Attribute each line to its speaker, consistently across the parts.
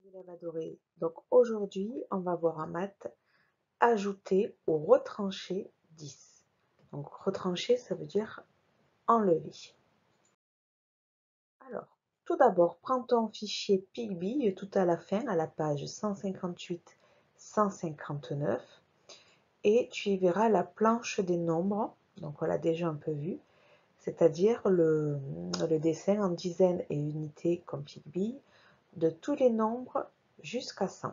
Speaker 1: élèves adorés. Donc aujourd'hui, on va voir en maths ajouter ou retrancher 10. Donc retrancher, ça veut dire enlever. Alors, tout d'abord, prends ton fichier PICBIL tout à la fin, à la page 158-159, et tu y verras la planche des nombres. Donc on l'a déjà un peu vu, c'est-à-dire le dessin en dizaines et unités comme PICBIL de tous les nombres jusqu'à 100.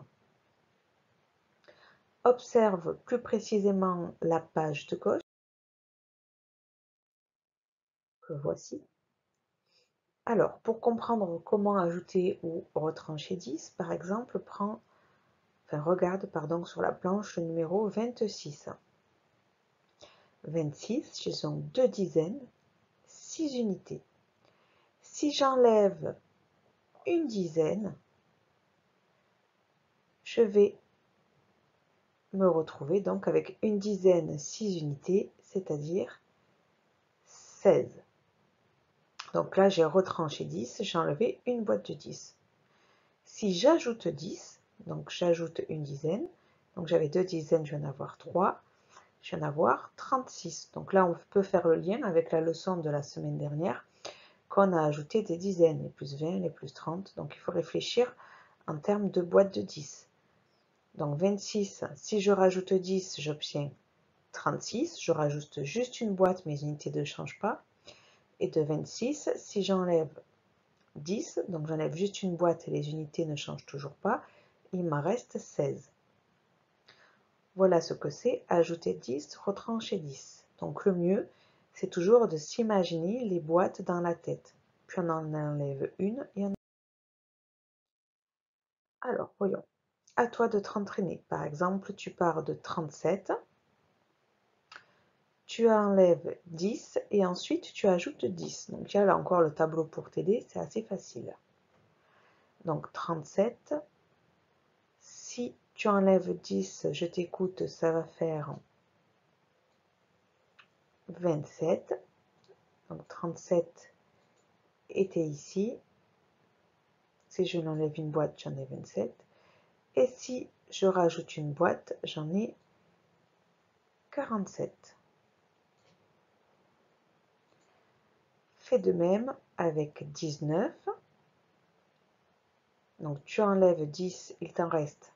Speaker 1: Observe plus précisément la page de gauche, que voici. Alors, pour comprendre comment ajouter ou retrancher 10, par exemple, regarde sur la planche numéro 26. 26, ce sont 2 dizaines, 6 unités. Si j'enlève une dizaine, je vais me retrouver donc avec une dizaine, 6 unités, c'est-à-dire 16. Donc là, j'ai retranché 10, j'ai enlevé une boîte de 10. Si j'ajoute 10, donc j'ajoute une dizaine, donc j'avais 2 dizaines, je viens d'avoir 3, je viens d'avoir 36. Donc là, on peut faire le lien avec la leçon de la semaine dernière, qu'on a ajouté des dizaines, les plus 20, les plus 30. Donc il faut réfléchir en termes de boîte de 10. Donc 26, si je rajoute 10, j'obtiens 36. Je rajoute juste une boîte, mes unités ne changent pas. Et de 26, si j'enlève 10, donc j'enlève juste une boîte et les unités ne changent toujours pas, il m'en reste 16. Voilà ce que c'est ajouter 10, retrancher 10. Donc le mieux, c'est toujours de s'imaginer les boîtes dans la tête. Puis on en enlève une et on... Alors, voyons. À toi de t'entraîner. Par exemple, tu pars de 37, tu enlèves 10 et ensuite tu ajoutes 10. Donc il y a là encore le tableau pour t'aider, c'est assez facile. Donc 37, si tu enlèves 10, je t'écoute, ça va faire 27. Donc 37 était ici. Si je l'enlève une boîte, j'en ai 27. Et si je rajoute une boîte, j'en ai 47. Fais de même avec 19. Donc tu enlèves 10, il t'en reste.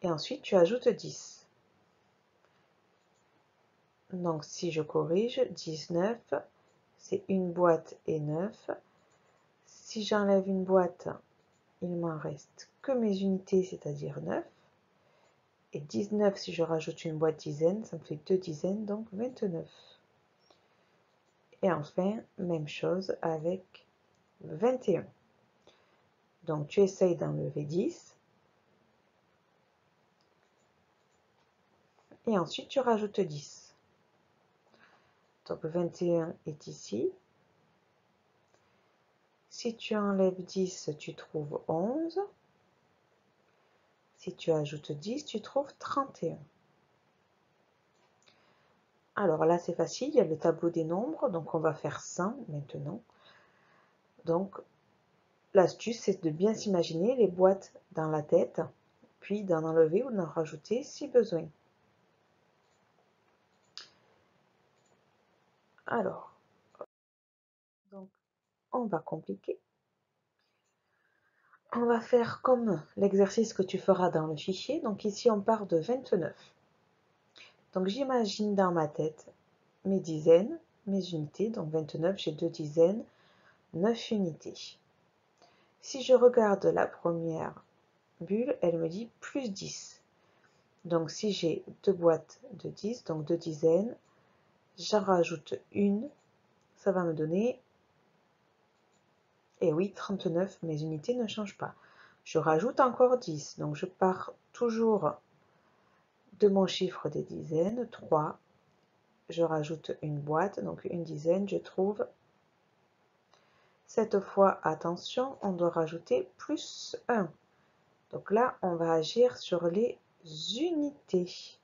Speaker 1: Et ensuite tu ajoutes 10. Donc si je corrige, 19, c'est une boîte et 9. Si j'enlève une boîte, il m'en reste que mes unités, c'est-à-dire 9. Et 19, si je rajoute une boîte dizaine, ça me fait 2 dizaines, donc 29. Et enfin, même chose avec 21. Donc tu essayes d'enlever 10. Et ensuite tu rajoutes 10. Donc 21 est ici. Si tu enlèves 10, tu trouves 11. Si tu ajoutes 10, tu trouves 31. Alors là, c'est facile, il y a le tableau des nombres, donc on va faire 100 maintenant. Donc, l'astuce, c'est de bien s'imaginer les boîtes dans la tête, puis d'en enlever ou d'en rajouter si besoin. Alors, donc, on va compliquer. On va faire comme l'exercice que tu feras dans le fichier. Donc ici, on part de 29. Donc j'imagine dans ma tête mes dizaines, mes unités. Donc 29, j'ai 2 dizaines, 9 unités. Si je regarde la première bulle, elle me dit plus 10. Donc si j'ai 2 boîtes de 10, donc 2 dizaines, j'en rajoute une, ça va me donner, et oui, 39, mes unités ne changent pas. Je rajoute encore 10, donc je pars toujours de mon chiffre des dizaines, 3, je rajoute une boîte, donc une dizaine, je trouve. Cette fois, attention, on doit rajouter plus 1. Donc là, on va agir sur les unités.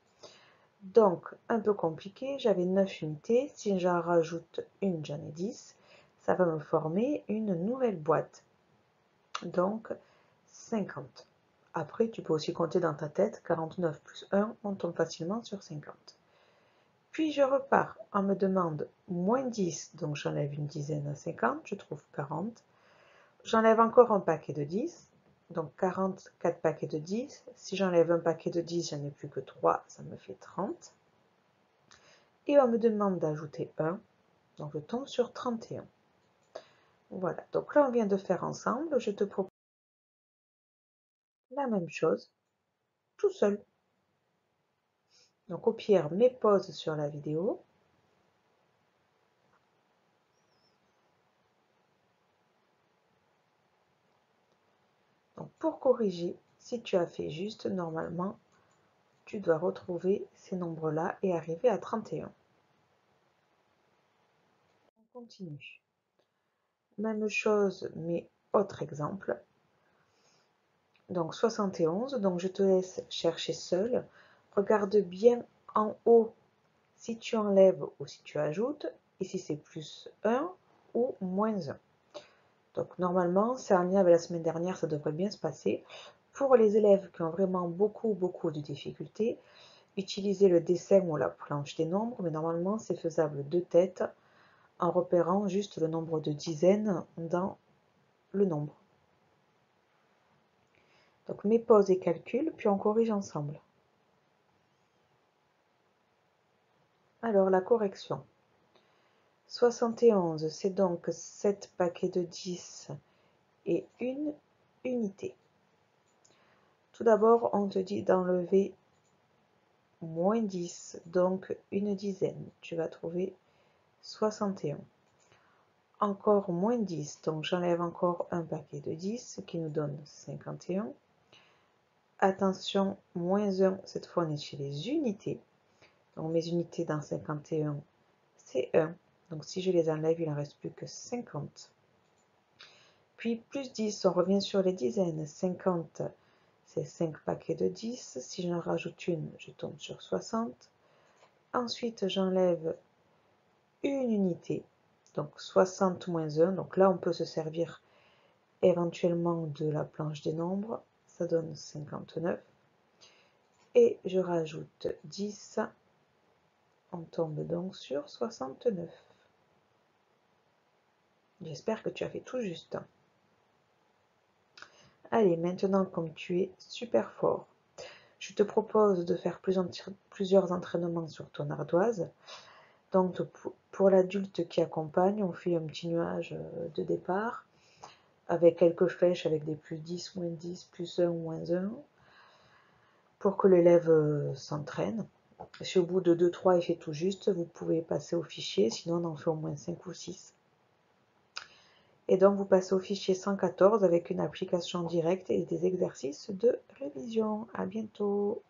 Speaker 1: Donc, un peu compliqué, j'avais 9 unités. Si j'en rajoute une, j'en ai 10. Ça va me former une nouvelle boîte. donc 50. Après, tu peux aussi compter dans ta tête, 49 plus 1, on tombe facilement sur 50. Puis je repars, on me demande moins 10, donc j'enlève une dizaine à 50, je trouve 40. J'enlève encore un paquet de 10, donc 40, 4 paquets de 10. Si j'enlève un paquet de 10, j'en ai plus que 3, ça me fait 30. Et on me demande d'ajouter 1, donc je tombe sur 31. Voilà, donc là on vient de faire ensemble, je te propose la même chose, tout seul. Donc au pire, mets pause sur la vidéo. Donc pour corriger, si tu as fait juste, normalement, tu dois retrouver ces nombres-là et arriver à 31. On continue. Même chose, mais autre exemple. Donc 71, donc je te laisse chercher seul. Regarde bien en haut si tu enlèves ou si tu ajoutes, et si c'est plus 1 ou moins 1. Donc normalement, c'est en lien avec la semaine dernière, ça devrait bien se passer. Pour les élèves qui ont vraiment beaucoup de difficultés, utilisez le dessin ou la planche des nombres, mais normalement c'est faisable de tête en repérant juste le nombre de dizaines dans le nombre. Donc mets pause et calcul, puis on corrige ensemble. Alors la correction. 71, c'est donc 7 paquets de 10 et une unité. Tout d'abord, on te dit d'enlever moins 10, donc une dizaine. Tu vas trouver 61. Encore moins 10, donc j'enlève encore un paquet de 10, ce qui nous donne 51. Attention, moins 1, cette fois on est chez les unités. Donc mes unités dans 51, c'est 1. Donc si je les enlève, il n'en reste plus que 50. Puis plus 10, on revient sur les dizaines. 50, c'est 5 paquets de 10. Si j'en rajoute une, je tombe sur 60. Ensuite, j'enlève une unité, donc 60 moins 1. Donc là, on peut se servir éventuellement de la planche des nombres. Ça donne 59. Et je rajoute 10. On tombe donc sur 69. J'espère que tu as fait tout juste. Allez, maintenant, comme tu es super fort, je te propose de faire plusieurs entraînements sur ton ardoise. Donc, pour l'adulte qui accompagne, on fait un petit nuage de départ avec quelques flèches avec des plus 10, moins 10, plus 1, moins 1, pour que l'élève s'entraîne. Si au bout de 2-3 il fait tout juste, vous pouvez passer au fichier, sinon on en fait au moins 5 ou 6. Et donc vous passez au fichier 114 avec une application directe et des exercices de révision. À bientôt!